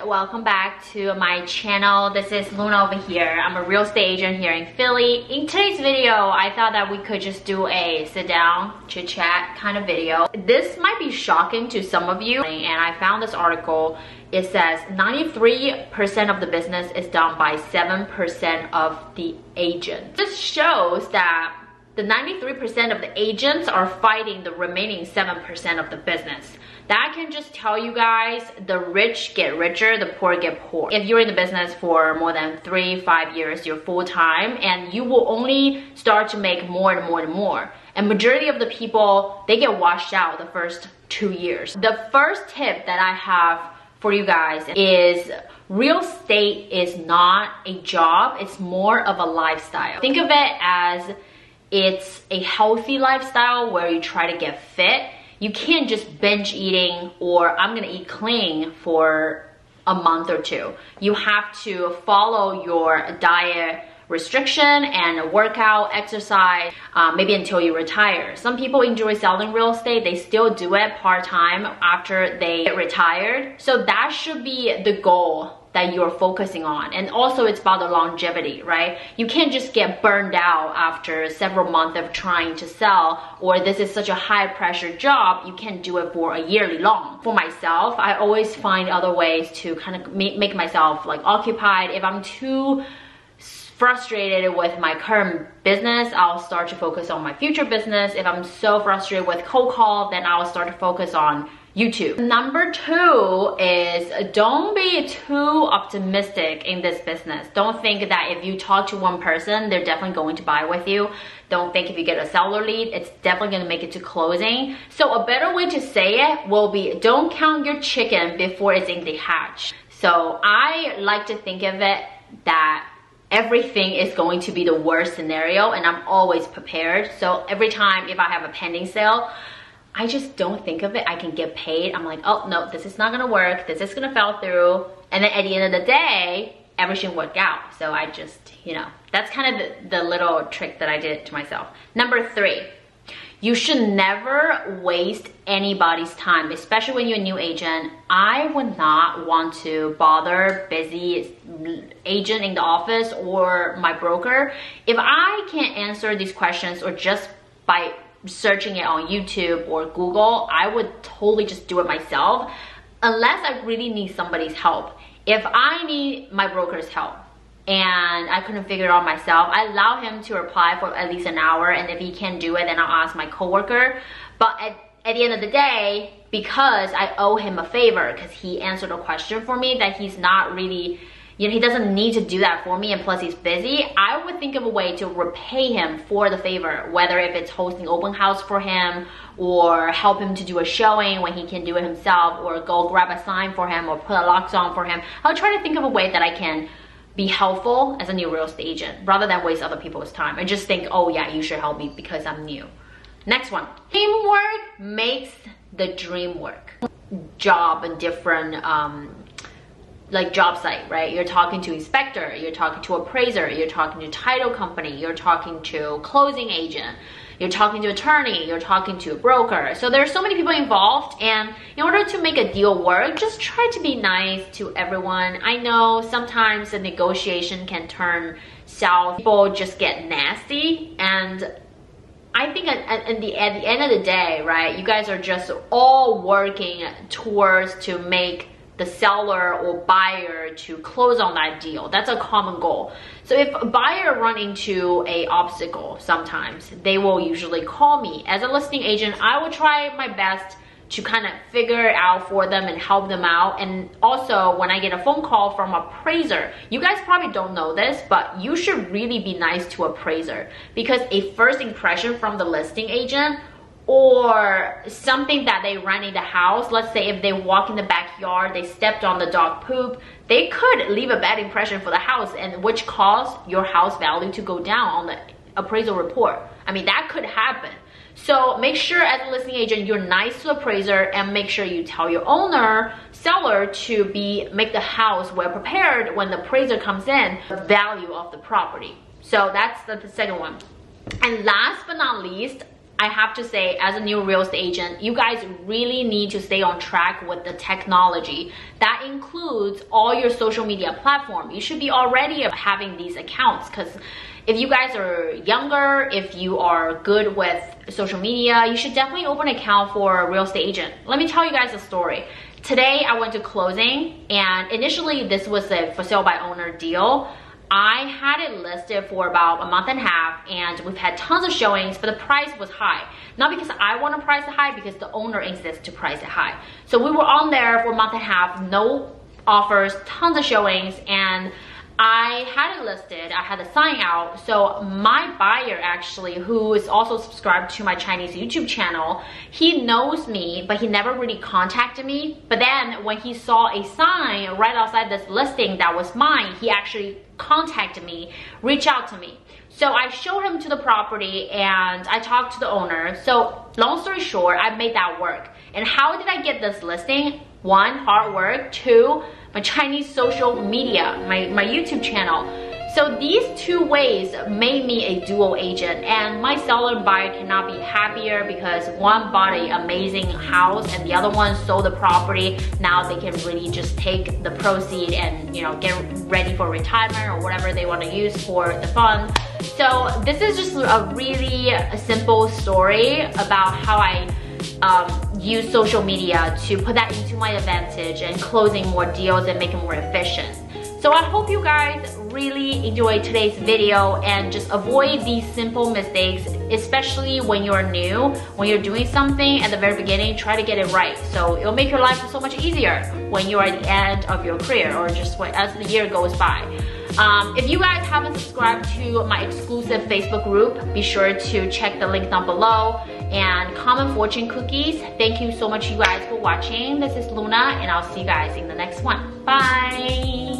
welcome back to my channel. This is Luna over here. I'm a real estate agent here in Philly. In today's video, I thought that we could just do a sit down, chit chat kind of video. This might be shocking to some of you, and I found this article. It says 93% of the business is done by 7% of the agents. This shows that the 93% of the agents are fighting the remaining 7% of the business. That can just tell you guys, the rich get richer, the poor get poor. If you're in the business for more than 3-5 years, you're full-time, and you will only start to make more and more and more. And majority of the people, they get washed out the first 2 years. The first tip that I have for you guys is real estate is not a job, it's more of a lifestyle. Think of it as it's a healthy lifestyle where you try to get fit. You can't just binge eating or I'm gonna eat clean for a month or two. You have to follow your diet restriction and workout, exercise, maybe until you retire. Some people enjoy selling real estate. They still do it part-time after they get retired. So that should be the goal that you're focusing on. And also it's about the longevity, right? You can't just get burned out after several months of trying to sell, or this is such a high pressure job, you can't do it for a yearly long. For myself, I always find other ways to kind of make myself like occupied. If I'm too frustrated with my current business, I'll start to focus on my future business. If I'm so frustrated with cold call, then I'll start to focus on YouTube. Number 2 is don't be too optimistic in this business. Don't think that if you talk to one person, they're definitely going to buy with you. Don't think if you get a seller lead, it's definitely gonna make it to closing. So a better way to say it will be, don't count your chicken before it's in the hatch. So I like to think of it that everything is going to be the worst scenario and I'm always prepared. So every time if I have a pending sale, I just don't think of it. I can get paid. I'm like, oh no, this is not gonna work. This is gonna fall through. And then at the end of the day, everything worked out. So I just, that's kind of the little trick that I did to myself. Number 3, you should never waste anybody's time, especially when you're a new agent. I would not want to bother busy agent in the office or my broker. If I can't answer these questions or just by searching it on YouTube or Google, I would totally just do it myself unless I really need somebody's help. If I need my broker's help and I couldn't figure it out myself, I allow him to reply for at least an hour, and if he can't do it, then I'll ask my coworker. But at the end of the day, because I owe him a favor because he answered a question for me that he's not really, he doesn't need to do that for me, and plus he's busy, I would think of a way to repay him for the favor, whether if it's hosting open house for him or help him to do a showing when he can do it himself, or go grab a sign for him or put a locks on for him. I'll try to think of a way that I can be helpful as a new real estate agent rather than waste other people's time and just think, oh yeah, you should help me because I'm new. Next one, teamwork makes the dream work. Job and different like job site, right? You're talking to inspector, you're talking to appraiser, you're talking to title company, you're talking to closing agent, you're talking to attorney, you're talking to a broker. So there's so many people involved, and in order to make a deal work, just try to be nice to everyone. I know sometimes the negotiation can turn south. People just get nasty, and I think at the end of the day, right, you guys are just all working towards to make the seller or buyer to close on that deal. That's a common goal. So if a buyer run into a obstacle, sometimes they will usually call me. As a listing agent, I will try my best to kind of figure it out for them and help them out. And also when I get a phone call from appraiser, you guys probably don't know this, but you should really be nice to appraiser, because a first impression from the listing agent or something that they ran in the house, let's say if they walk in the backyard, they stepped on the dog poop, they could leave a bad impression for the house, and which caused your house value to go down on the appraisal report. I mean, that could happen. So make sure as a listing agent, you're nice to appraiser, and make sure you tell your owner, seller to make the house well prepared when the appraiser comes in, the value of the property. So that's the second one. And last but not least, I have to say, as a new real estate agent, you guys really need to stay on track with the technology. That includes all your social media platform. You should be already having these accounts, because if you guys are younger, if you are good with social media, you should definitely open an account for a real estate agent. Let me tell you guys a story. Today I went to closing, and initially this was a for sale by owner deal. I had it listed for about a month and a half, and we've had tons of showings, but the price was high. Not because I want to price it high, because the owner insists to price it high. So we were on there for a month and a half, no offers, tons of showings, and I had it listed, I had the sign out. So my buyer actually, who is also subscribed to my Chinese YouTube channel, he knows me, but he never really contacted me. But then when he saw a sign right outside this listing that was mine, he actually contacted me, reached out to me. So I showed him to the property and I talked to the owner. So long story short, I made that work. And how did I get this listing? One, hard work. Two, my Chinese social media, my YouTube channel. So these two ways made me a dual agent, and my seller and buyer cannot be happier, because one bought an amazing house and the other one sold the property. Now they can really just take the proceed and, you know, get ready for retirement or whatever they want to use for the fund. So this is just a really simple story about how I use social media to put that into my advantage and closing more deals and making more efficient. So I hope you guys really enjoyed today's video and just avoid these simple mistakes, especially when you're new. When you're doing something at the very beginning, try to get it right. So it'll make your life so much easier when you're at the end of your career, or just as the year goes by. If you guys haven't subscribed to my exclusive Facebook group, be sure to check the link down below. And common fortune cookies, thank you so much you guys for watching. This is Luna, and I'll see you guys in the next one. Bye!